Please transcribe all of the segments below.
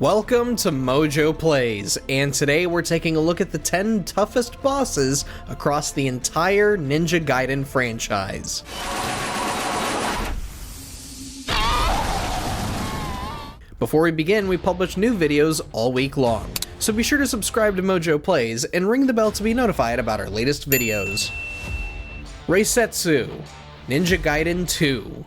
Welcome to MojoPlays, and today we're taking a look at the 10 toughest bosses across the entire Ninja Gaiden franchise. Before we begin, we publish new videos all week long, so be sure to subscribe to MojoPlays and ring the bell to be notified about our latest videos. Rasetsu, Ninja Gaiden 2.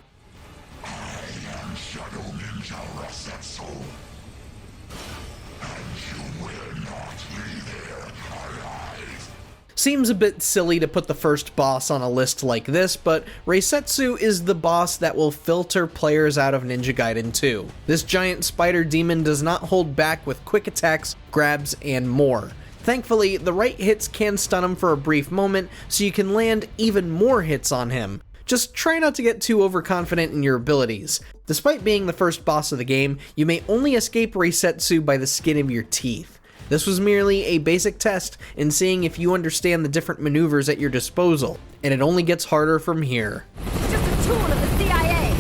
Seems a bit silly to put the first boss on a list like this, but Rasetsu is the boss that will filter players out of Ninja Gaiden 2. This giant spider demon does not hold back with quick attacks, grabs, and more. Thankfully, the right hits can stun him for a brief moment, so you can land even more hits on him. Just try not to get too overconfident in your abilities. Despite being the first boss of the game, you may only escape Rasetsu by the skin of your teeth. This was merely a basic test in seeing if you understand the different maneuvers at your disposal, and it only gets harder from here. It's just a tool of the CIA.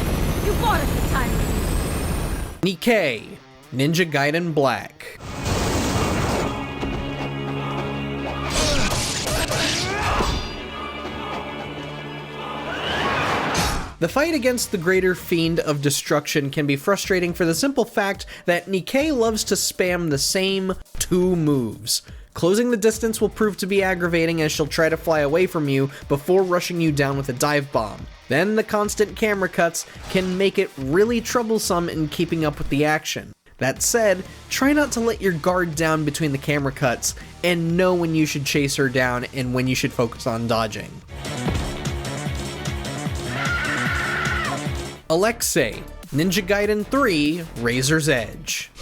You bought us the time. Nikkei, Ninja Gaiden Black. The fight against the greater fiend of destruction can be frustrating for the simple fact that Nikkei loves to spam the same two moves. Closing the distance will prove to be aggravating as she'll try to fly away from you before rushing you down with a dive bomb. Then the constant camera cuts can make it really troublesome in keeping up with the action. That said, try not to let your guard down between the camera cuts and know when you should chase her down and when you should focus on dodging. Alexei, Ninja Gaiden 3, Razor's Edge.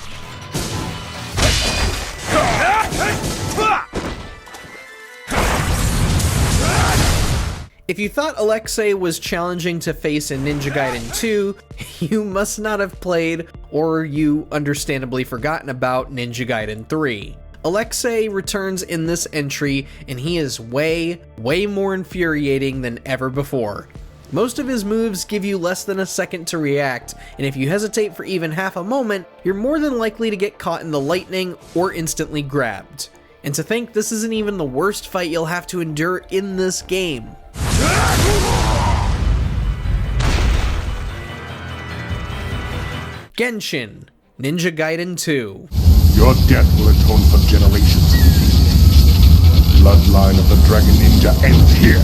If you thought Alexei was challenging to face in Ninja Gaiden 2, you must not have played, or you understandably forgotten about, Ninja Gaiden 3. Alexei returns in this entry, and he is way more infuriating than ever before. Most of his moves give you less than a second to react, and if you hesitate for even half a moment, you're more than likely to get caught in the lightning or instantly grabbed. And to think this isn't even the worst fight you'll have to endure in this game. Genshin, Ninja Gaiden 2. Your death will atone for generations. Bloodline of the Dragon Ninja ends here.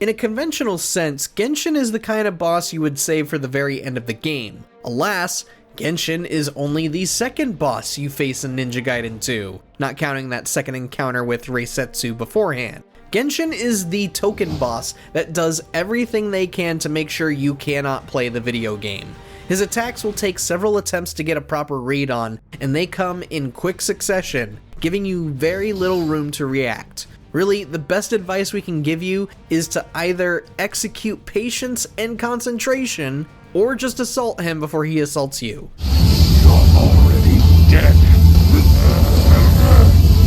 In a conventional sense, Genshin is the kind of boss you would save for the very end of the game. Alas, Genshin is only the second boss you face in Ninja Gaiden 2, not counting that second encounter with Rasetsu beforehand. Genshin is the token boss that does everything they can to make sure you cannot play the video game. His attacks will take several attempts to get a proper read on, and they come in quick succession, giving you very little room to react. Really, the best advice we can give you is to either execute patience and concentration, or just assault him before he assaults you. You're already dead.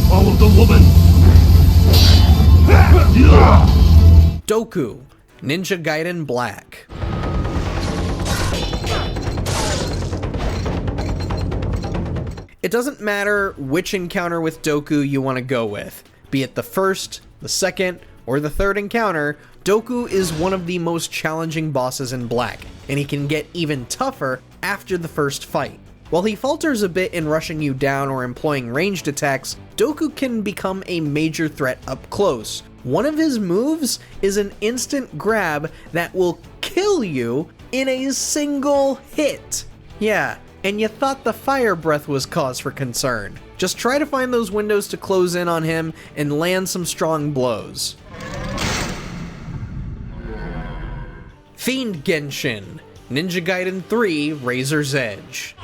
Follow the woman. Doku, Ninja Gaiden Black. It doesn't matter which encounter with Doku you want to go with. Be it the first, the second, or the third encounter, Doku is one of the most challenging bosses in Black, and he can get even tougher after the first fight. While he falters a bit in rushing you down or employing ranged attacks, Doku can become a major threat up close. One of his moves is an instant grab that will kill you in a single hit. Yeah, and you thought the fire breath was cause for concern. Just try to find those windows to close in on him and land some strong blows. Fiend Genshin, Ninja Gaiden 3, Razor's Edge.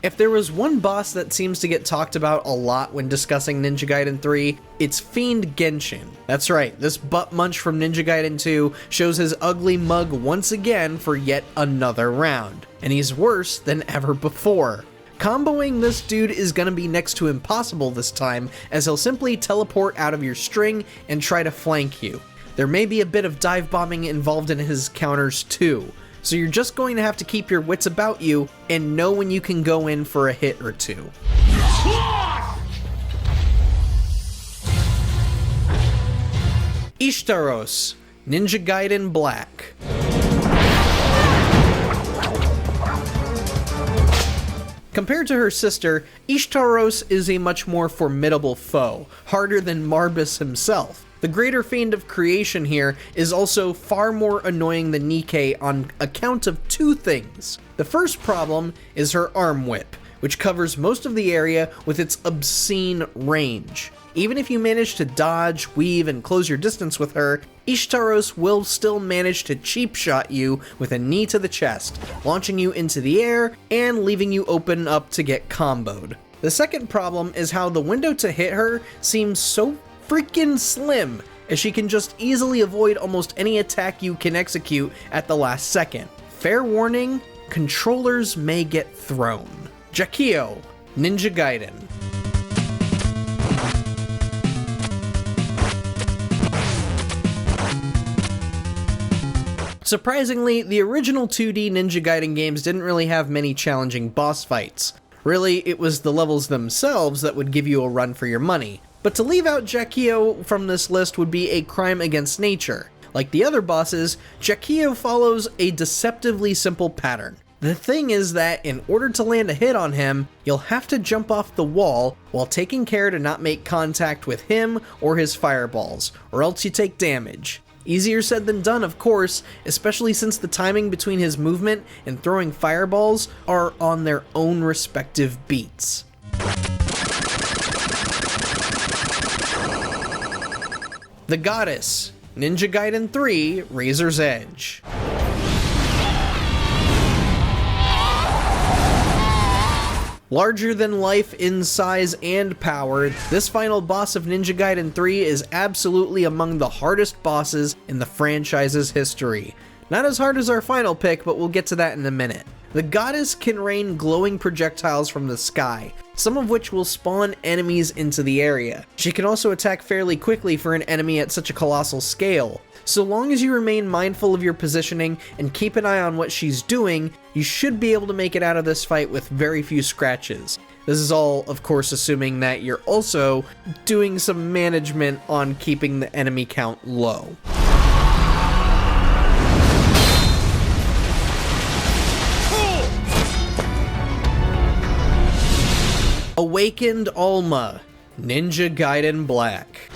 If there was one boss that seems to get talked about a lot when discussing Ninja Gaiden 3, it's Fiend Genshin. That's right, this butt munch from Ninja Gaiden 2 shows his ugly mug once again for yet another round, and he's worse than ever before. Comboing this dude is gonna be next to impossible this time, as he'll simply teleport out of your string and try to flank you. There may be a bit of dive bombing involved in his counters too, so you're just going to have to keep your wits about you and know when you can go in for a hit or two. Ishtaros, Ninja Gaiden Black. Compared to her sister, Ishtaros is a much more formidable foe, harder than Marbus himself. The greater fiend of creation here is also far more annoying than Nikke on account of two things. The first problem is her arm whip, which covers most of the area with its obscene range. Even if you manage to dodge, weave, and close your distance with her, Ishtaros will still manage to cheap shot you with a knee to the chest, launching you into the air and leaving you open up to get comboed. The second problem is how the window to hit her seems so freaking slim, as she can just easily avoid almost any attack you can execute at the last second. Fair warning, controllers may get thrown. Jaquio, Ninja Gaiden. Surprisingly, the original 2D Ninja Gaiden games didn't really have many challenging boss fights. Really, it was the levels themselves that would give you a run for your money. But to leave out Jaquio from this list would be a crime against nature. Like the other bosses, Jaquio follows a deceptively simple pattern. The thing is that in order to land a hit on him, you'll have to jump off the wall while taking care to not make contact with him or his fireballs, or else you take damage. Easier said than done, of course, especially since the timing between his movement and throwing fireballs are on their own respective beats. The Goddess, Ninja Gaiden 3, Razor's Edge. Larger than life in size and power, this final boss of Ninja Gaiden 3 is absolutely among the hardest bosses in the franchise's history. Not as hard as our final pick, but we'll get to that in a minute. The Goddess can rain glowing projectiles from the sky, some of which will spawn enemies into the area. She can also attack fairly quickly for an enemy at such a colossal scale. So long as you remain mindful of your positioning and keep an eye on what she's doing, you should be able to make it out of this fight with very few scratches. This is all, of course, assuming that you're also doing some management on keeping the enemy count low. Awakened Alma, Ninja Gaiden Black.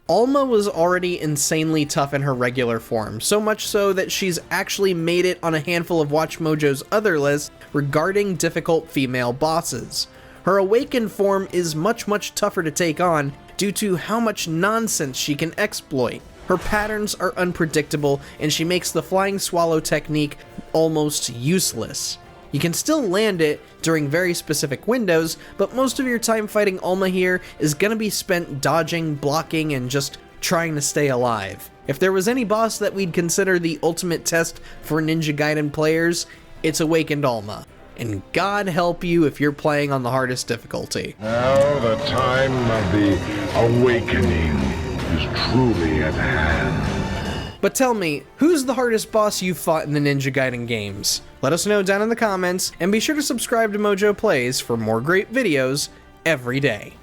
Alma was already insanely tough in her regular form, so much so that she's actually made it on a handful of WatchMojo's other lists regarding difficult female bosses. Her awakened form is much tougher to take on due to how much nonsense she can exploit. Her patterns are unpredictable, and she makes the flying swallow technique almost useless. You can still land it during very specific windows, but most of your time fighting Alma here is gonna be spent dodging, blocking, and just trying to stay alive. If there was any boss that we'd consider the ultimate test for Ninja Gaiden players, it's Awakened Alma. And God help you if you're playing on the hardest difficulty. Now the time of the awakening is truly at hand. But tell me, who's the hardest boss you've fought in the Ninja Gaiden games? Let us know down in the comments, and be sure to subscribe to MojoPlays for more great videos every day.